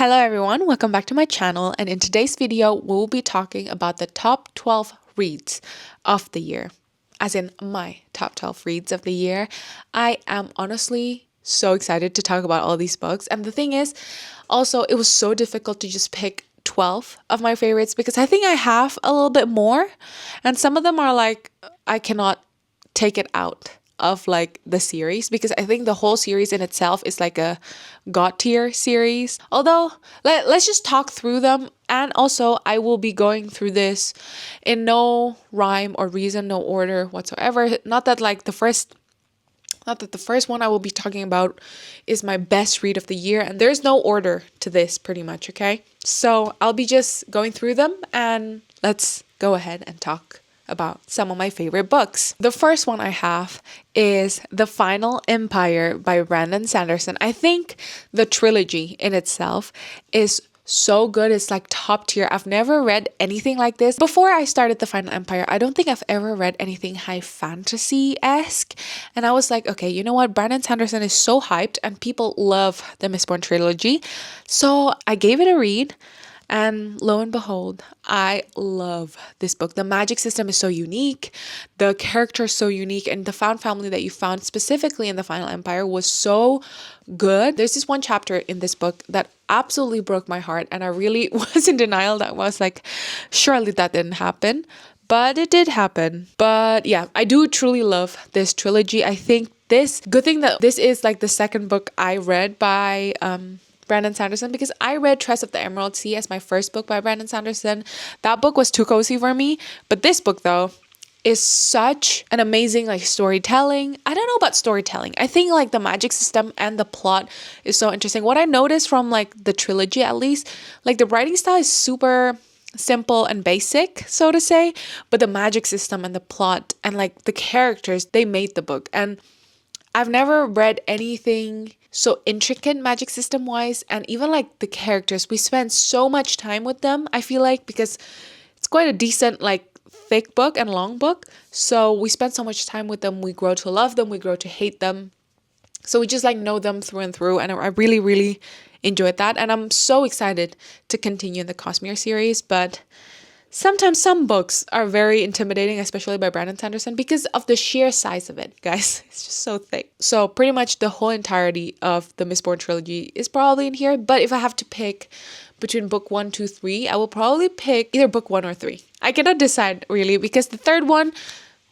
Hello everyone, welcome back to my channel, and in today's video we'll be talking about the top 12 reads of the year. As in my top 12 reads of the year. I am honestly so excited to talk about all these books, and the thing is, also it was so difficult to just pick 12 of my favorites because I think I have a little bit more, and some of them are like I cannot take it out of like the series because I think the whole series in itself is like a god tier series. Although let's just talk through them, and also I will be going through this in no rhyme or reason, no order whatsoever. Not that the first one I will be talking about is my best read of the year, and there's no order to this pretty much, okay? So I'll be just going through them, and let's go ahead and talk about some of my favorite books. The first one I have is The Final Empire by Brandon Sanderson. I think the trilogy in itself is so good. It's like top tier. I've never read anything like this. Before I started The Final Empire, I don't think I've ever read anything high fantasy-esque. And I was like, okay, you know what? Brandon Sanderson is so hyped and people love the Mistborn trilogy. So I gave it a read. And lo and behold, I love this book. The magic system is so unique. The character is so unique. And the found family that you found specifically in The Final Empire was so good. There's this one chapter in this book that absolutely broke my heart. And I really was in denial. That was like, surely that didn't happen. But it did happen. But yeah, I do truly love this trilogy. I think good thing that this is like the second book I read by Brandon Sanderson, because I read Tress of the Emerald Sea as my first book by Brandon Sanderson. That book was too cozy for me, but this book though is such an amazing like storytelling. I don't know about storytelling. I think like the magic system and the plot is so interesting. What I noticed from like the trilogy, at least, like the writing style is super simple and basic, so to say, but the magic system and the plot and like the characters, they made the book. And I've never read anything so intricate magic system wise, and even like the characters, we spend so much time with them, I feel like, because it's quite a decent like thick book and long book, so we spend so much time with them. We grow to love them, we grow to hate them, so we just like know them through and through, and I really enjoyed that, and I'm so excited to continue the Cosmere series. But sometimes some books are very intimidating, especially by Brandon Sanderson, because of the sheer size of it, guys. It's just so thick. So pretty much the whole entirety of the Mistborn trilogy is probably in here. But if I have to pick between book 1, 2, 3, I will probably pick either book 1 or 3. I cannot decide really, because the third one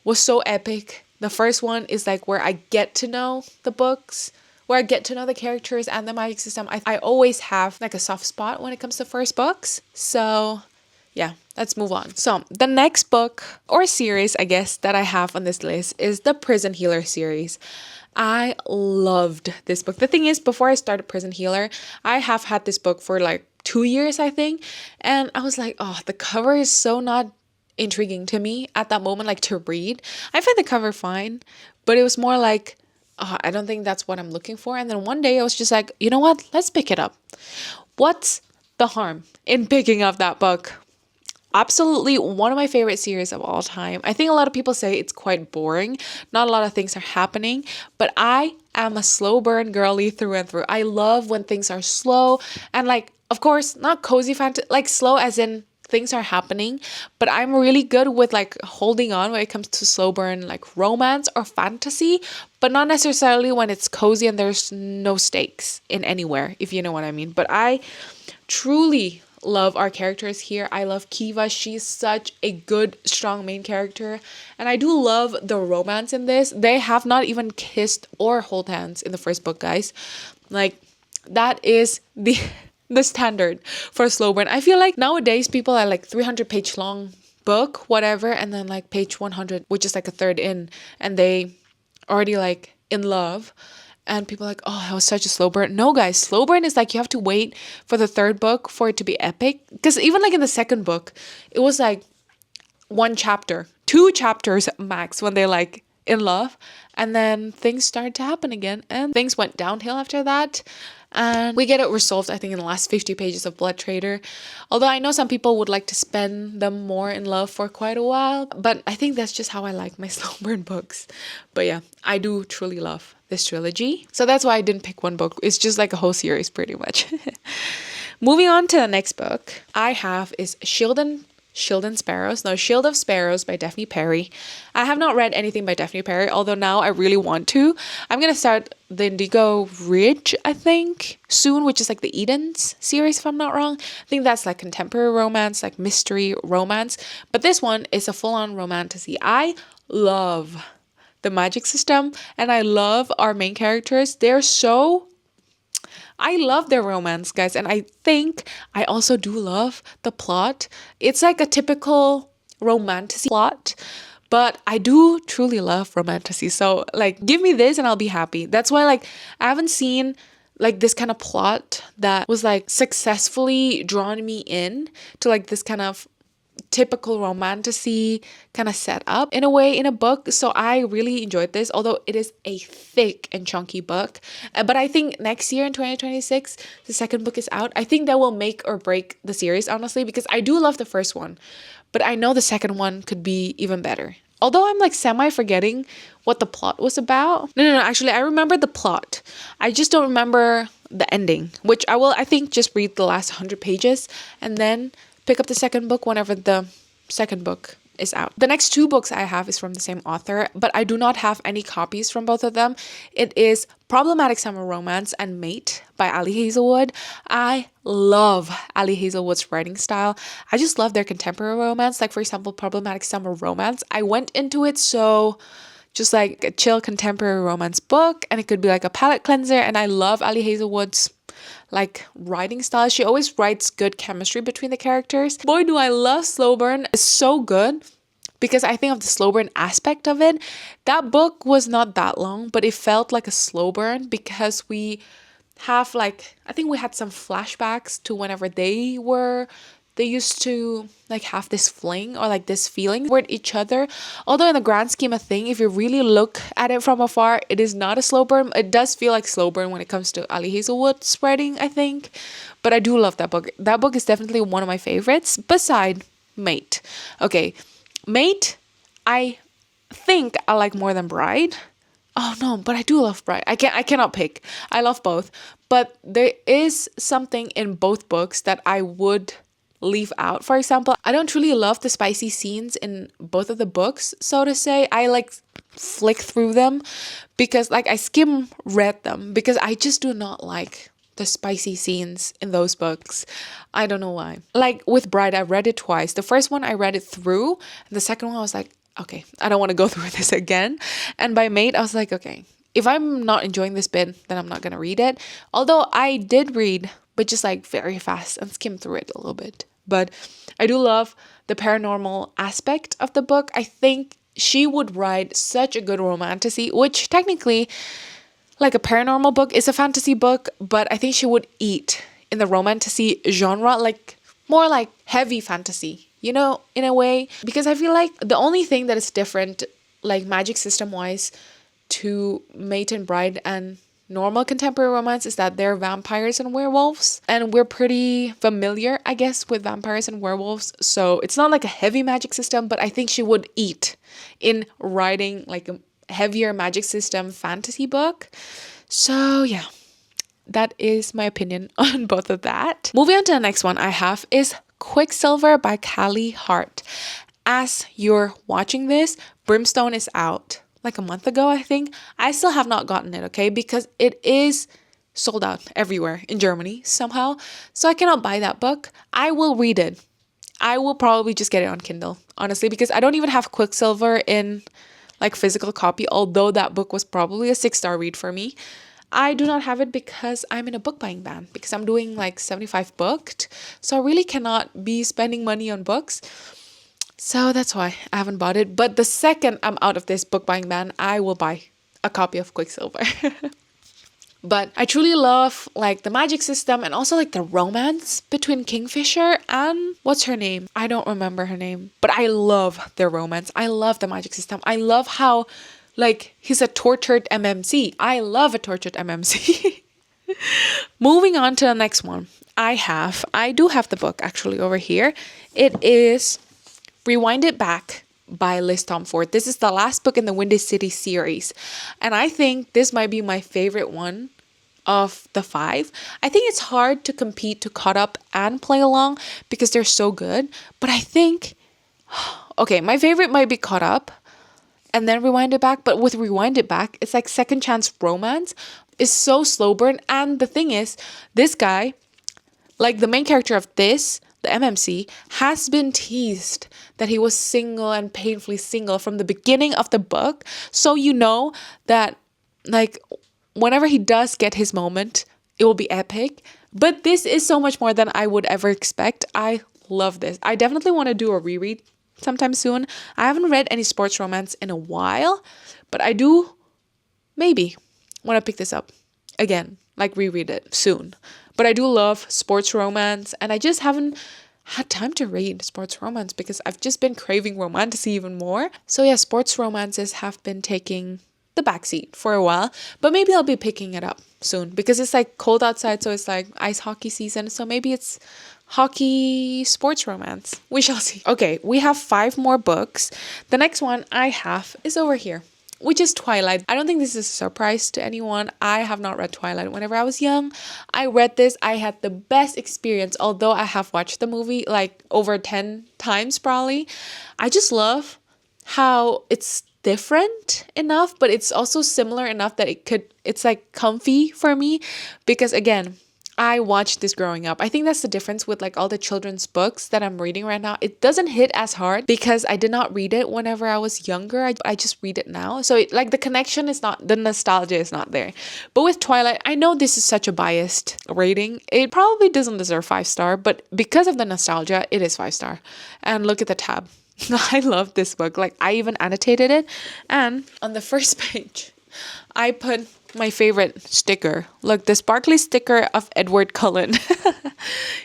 was so epic. The first one is like where I get to know the books, where I get to know the characters and the magic system. I always have like a soft spot when it comes to first books. So yeah, let's move on. So the next book or series, I guess, that I have on this list is the Prison Healer series. I loved this book. The thing is, before I started Prison Healer, I have had this book for like 2 years, I think. And I was like, oh, the cover is so not intriguing to me at that moment, like to read. I find the cover fine, but it was more like, oh, I don't think that's what I'm looking for. And then one day I was just like, you know what? Let's pick it up. What's the harm in picking up that book? Absolutely one of my favorite series of all time. I think a lot of people say it's quite boring. Not a lot of things are happening, but I am a slow burn girly through and through. I love when things are slow and like, of course, not cozy fantasy, like slow as in things are happening, but I'm really good with like holding on when it comes to slow burn, like romance or fantasy, but not necessarily when it's cozy and there's no stakes in anywhere, if you know what I mean. But I truly love our characters here. I love Kiva. She's such a good, strong main character. And I do love the romance in this. They have not even kissed or hold hands in the first book, guys. Like, that is the standard for a slow burn. I feel like nowadays people are like 300-page long book, whatever, and then like page 100, which is like a third in, and they already like in love. And people are like, oh, that was such a slow burn. No, guys, slow burn is like you have to wait for the third book for it to be epic. Because even like in the second book, it was like 1 chapter, 2 chapters max when they're like in love. And then things started to happen again. And things went downhill after that. And we get it resolved, I think, in the last 50 pages of Blood Trader. Although I know some people would like to spend them more in love for quite a while. But I think that's just how I like my slow burn books. But yeah, I do truly love this trilogy. So that's why I didn't pick one book. It's just like a whole series pretty much. Moving on to the next book I have is Shield and Sparrows. No, Shield of Sparrows by Daphne Perry. I have not read anything by Daphne Perry, although now I really want to. I'm going to start the Indigo Ridge, I think, soon, which is like the Edens series, if I'm not wrong. I think that's like contemporary romance, like mystery romance. But this one is a full-on romantasy. I love the magic system and I love our main characters. I love their romance, guys, and I think I also do love the plot. It's like a typical romantic plot, but I do truly love romantasy. So, like, give me this and I'll be happy. That's why, like, I haven't seen like this kind of plot that was like successfully drawn me in to like this kind of typical romantasy kind of set up in a way in a book. So I really enjoyed this, although it is a thick and chunky book. But I think next year in 2026, the second book is out. I think that will make or break the series, honestly, because I do love the first one, but I know the second one could be even better. Although I'm like semi forgetting what the plot was about. No, actually, I remember the plot. I just don't remember the ending, which I think, just read the last 100 pages and then pick up the second book whenever the second book is out. The next two books I have is from the same author, but I do not have any copies from both of them. It is Problematic Summer Romance and Mate by Ali Hazelwood. I love Ali Hazelwood's writing style. I just love their contemporary romance. Like, for example, Problematic Summer Romance. I went into it so just like a chill contemporary romance book, and it could be like a palate cleanser. And I love Ali Hazelwood's like writing style. She always writes good chemistry between the characters. Boy, do I love Slow Burn. It's so good because I think of the slow burn aspect of it. That book was not that long, but it felt like a slow burn because we have like, I think we had some flashbacks to whenever they used to like have this fling or like this feeling toward each other. Although in the grand scheme of thing, if you really look at it from afar, it is not a slow burn. It does feel like slow burn when it comes to Ali Hazelwood's writing, I think. But I do love that book. That book is definitely one of my favorites beside Mate. Okay, Mate, I think I like more than Bride. Oh no, but I do love Bride. I cannot pick. I love both. But there is something in both books that I would leave out. For example, I don't truly love the spicy scenes in both of the books, so to say. I like flick through them because like I skim read them because I just do not like the spicy scenes in those books. I don't know why. Like with Bride, I read it twice. The first one I read it through, and the second one I was like, okay, I don't want to go through this again. And by Mate, I was like, okay, if I'm not enjoying this bit, then I'm not gonna read it. Although I did read, but just like very fast and skim through it a little bit. But I do love the paranormal aspect of the book. I think she would write such a good romantasy, which technically, like a paranormal book is a fantasy book, but I think she would eat in the romantasy genre, like more like heavy fantasy, you know, in a way. Because I feel like the only thing that is different, like magic system wise, to Mate and Bride and normal contemporary romance is that they're vampires and werewolves, and we're pretty familiar, I guess, with vampires and werewolves, so it's not like a heavy magic system. But I think she would eat in writing like a heavier magic system fantasy book. So yeah, that is my opinion on both of that. Moving on to the next one I have is Quicksilver by Callie Hart. As you're watching this, Brimstone is out like a month ago, I think. I still have not gotten it, okay, because it is sold out everywhere in Germany somehow, so I cannot buy that book. I will read it. I will probably just get it on Kindle, honestly, because I don't even have Quicksilver in like physical copy, although that book was probably a 6-star read for me. I do not have it because I'm in a book buying ban, because I'm doing like 75 booked, so I really cannot be spending money on books. So that's why I haven't bought it. But the second I'm out of this book buying ban, I will buy a copy of Quicksilver. But I truly love like the magic system and also like the romance between Kingfisher and what's her name? I don't remember her name. But I love their romance. I love the magic system. I love how like he's a tortured MMC. I love a tortured MMC. Moving on to the next one. I do have the book actually over here. It is Rewind It Back by Liz Tomford. This is the last book in the Windy City series, and I think this might be my favorite one of the 5. I think it's hard to compete to caught up and play along because they're so good. But I think, okay, my favorite might be Caught Up and then Rewind It Back. But with Rewind It Back, it's like Second Chance Romance is so slow burn. And the thing is, this guy, like the main character of this, the MMC, has been teased that he was single and painfully single from the beginning of the book. So you know that, like, whenever he does get his moment, it will be epic. But this is so much more than I would ever expect. I love this. I definitely want to do a reread sometime soon. I haven't read any sports romance in a while, but I do maybe want to pick this up again, like reread it soon. But I do love sports romance, and I just haven't had time to read sports romance because I've just been craving romance even more. So yeah, sports romances have been taking the backseat for a while, but maybe I'll be picking it up soon because it's like cold outside, so it's like ice hockey season, so maybe it's hockey sports romance. We shall see. Okay, we have 5 more books. The next one I have is over here, which is Twilight. I don't think this is a surprise to anyone. I have not read Twilight. Whenever I was young, I read this. I had the best experience, although I have watched the movie like over 10 times probably. I just love how it's different enough, but it's also similar enough that it's like comfy for me because again, I watched this growing up. I think that's the difference with like all the children's books that I'm reading right now. It doesn't hit as hard because I did not read it whenever I was younger. I just read it now. So like the connection is not, the nostalgia is not there. But with Twilight, I know this is such a biased rating. It probably doesn't deserve 5-star, but because of the nostalgia, it is 5-star. And look at the tab. I love this book. Like I even annotated it. And on the first page, I put my favorite sticker. Look, the sparkly sticker of Edward Cullen.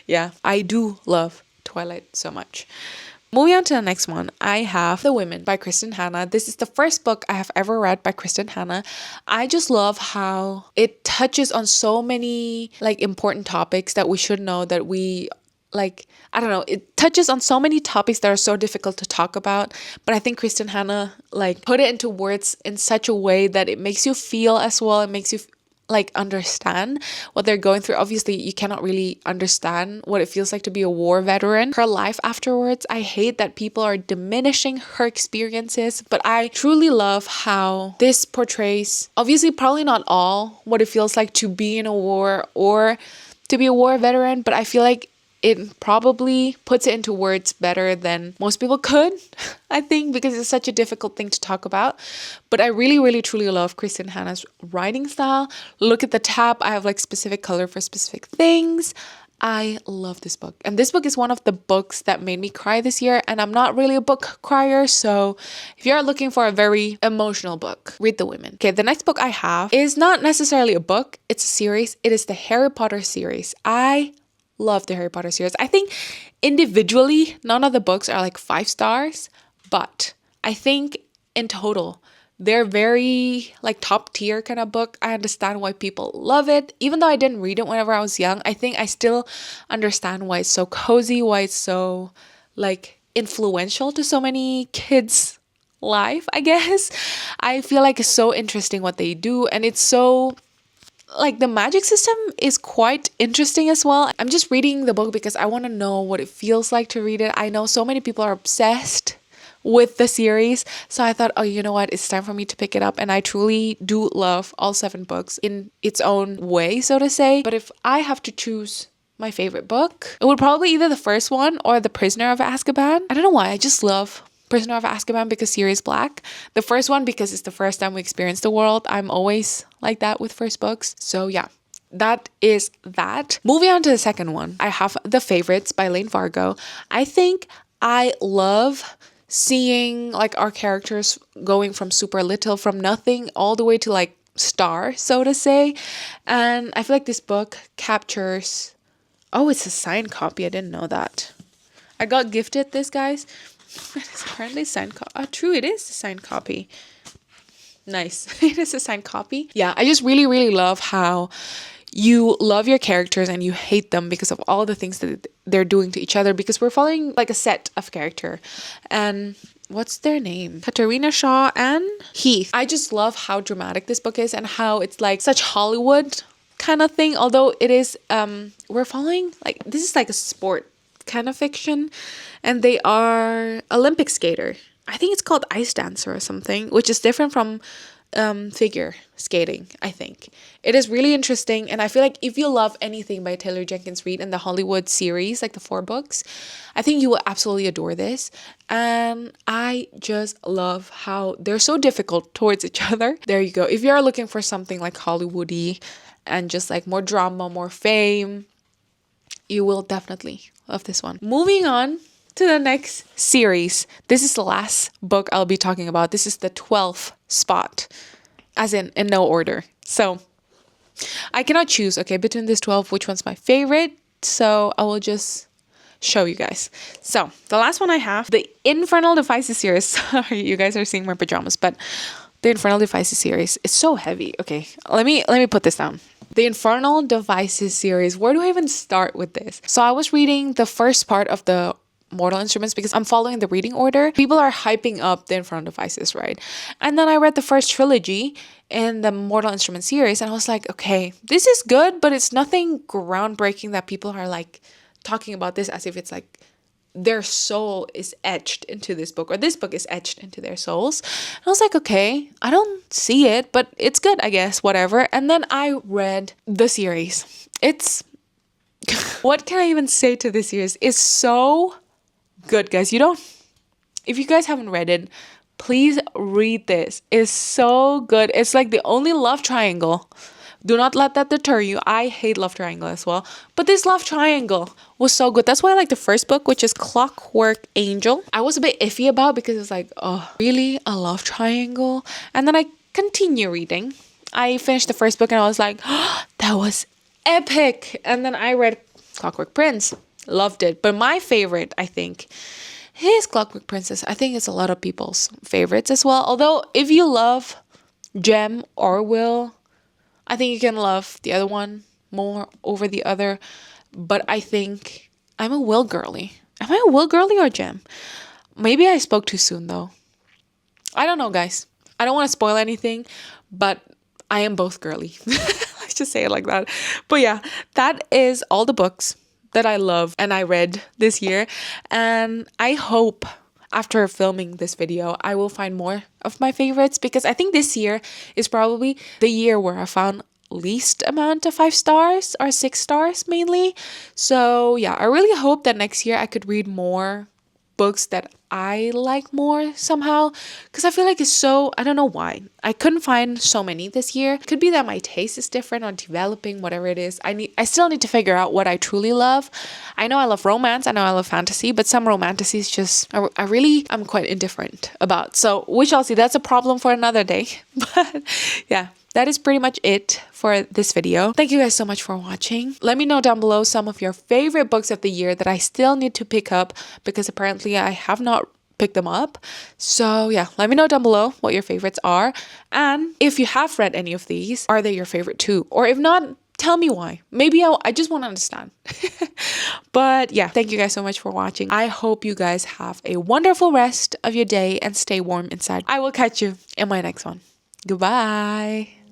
Yeah, I do love Twilight so much. Moving on to the next one, I have The Women by Kristen Hanna. This is the first book I have ever read by Kristen Hanna. I just love how it touches on so many like important topics that we should know, that we like, I don't know, it touches on so many topics that are so difficult to talk about, but I think Kristen Hanna like put it into words in such a way that it makes you feel as well. It makes you like understand what they're going through. Obviously, you cannot really understand what it feels like to be a war veteran. Her life afterwards, I hate that people are diminishing her experiences, but I truly love how this portrays, obviously probably not all, what it feels like to be in a war or to be a war veteran, but I feel like it probably puts it into words better than most people could, I think, because it's such a difficult thing to talk about. But I really, really, truly love Kristen Hanna's writing style. Look at the tab. I have like specific color for specific things. I love this book. And this book is one of the books that made me cry this year. And I'm not really a book crier. So if you're looking for a very emotional book, read The Women. Okay, the next book I have is not necessarily a book. It's a series. It is the Harry Potter series. I love the Harry Potter series. I think individually, none of the books are like 5 stars, but I think in total, they're very like top tier kind of book. I understand why people love it. Even though I didn't read it whenever I was young, I think I still understand why it's so cozy, why it's so like influential to so many kids' life, I guess. I feel like it's so interesting what they do, and it's so like the magic system is quite interesting as well. I'm just reading the book because I want to know what it feels like to read it. I know so many people are obsessed with the series, so I thought, oh, you know what, it's time for me to pick it up. And I truly do love all 7 books in its own way, so to say. But if I have to choose my favorite book, it would probably either the first one or The Prisoner of Azkaban. I don't know why, I just love Prisoner of Azkaban because Sirius Black. The first one because it's the first time we experience the world. I'm always like that with first books. So yeah, that is that. Moving on to the second one, I have The Favorites by Lane Fargo. I think I love seeing like our characters going from super little, from nothing, all the way to like star, so to say. And I feel like this book captures... Oh, it's a signed copy. I didn't know that. I got gifted this, guys. It is apparently a signed copy. Oh, true, it is a signed copy. Nice. It is a signed copy. Yeah, I just really, really love how you love your characters and you hate them because of all the things that they're doing to each other, because we're following like a set of character. And what's their name? Katarina Shaw and Heath. I just love how dramatic this book is and how it's like such Hollywood kind of thing, although it is we're following, like, this is like a sport kind of fiction, and they are Olympic skater. I think it's called ice dancer or something, which is different from figure skating. I think it is really interesting, and I feel like if you love anything by Taylor Jenkins Reid and the Hollywood series, like the 4 books, I think you will absolutely adore this. And I just love how they're so difficult towards each other. There you go. If you are looking for something like Hollywoody and just like more drama, more fame, you will definitely love this one. Moving on to the next series. This is the last book I'll be talking about. This is the 12th spot, as in no order. So I cannot choose, okay, between this 12, which one's my favorite. So I will just show you guys. So the last one I have, the Infernal Devices series. Sorry, you guys are seeing my pajamas, but the Infernal Devices series is so heavy. Okay, let me put this down. The Infernal Devices series. Where do I even start with this? So I was reading the first part of the Mortal Instruments because I'm following the reading order. People are hyping up the Infernal Devices, right? And then I read the first trilogy in the Mortal Instruments series, and I was like, okay, this is good, but it's nothing groundbreaking that people are like talking about this as if it's like their soul is etched into this book, or this book is etched into their souls. And I was like, okay, I don't see it, but it's good, I guess, whatever. And then I read the series. It's what can I even say to this series? It's so good, guys. If you guys haven't read it, please read this. It's so good. It's like the only love triangle. Do not let that deter you. I hate love triangle as well, but this love triangle was so good. That's why I like the first book, which is Clockwork Angel. I was a bit iffy about because it's like, oh, really, a love triangle? And then I continue reading. I finished the first book and I was like, oh, that was epic. And then I read Clockwork Prince. Loved it. But my favorite, I think, is Clockwork Princess. I think it's a lot of people's favorites as well. Although if you love Gem or Will, I think you can love the other one more over the other. But I think I'm a Will girly. Am I a Will girly or Gem? Maybe I spoke too soon though. I don't know, guys. I don't want to spoil anything, but I am both girly. Let's just say it like that. But yeah, that is all the books that I love and I read this year. And I hope after filming this video, I will find more of my favorites, because I think this year is probably the year where I found least amount of 5 stars or 6 stars mainly. So yeah, I really hope that next year I could read more books that I like more somehow, because I feel like it's so, I don't know why I couldn't find so many this year. Could be that my taste is different or developing, whatever it is. I still need to figure out what I truly love. I know I love romance, I know I love fantasy, but some romanticies just I'm quite indifferent about. So we shall see. That's a problem for another day. But yeah, that is pretty much it for this video. Thank you guys so much for watching. Let me know down below some of your favorite books of the year that I still need to pick up, because apparently I have not picked them up. So yeah, let me know down below what your favorites are. And if you have read any of these, are they your favorite too? Or if not, tell me why. Maybe I just want to understand. But yeah, thank you guys so much for watching. I hope you guys have a wonderful rest of your day and stay warm inside. I will catch you in my next one. Goodbye.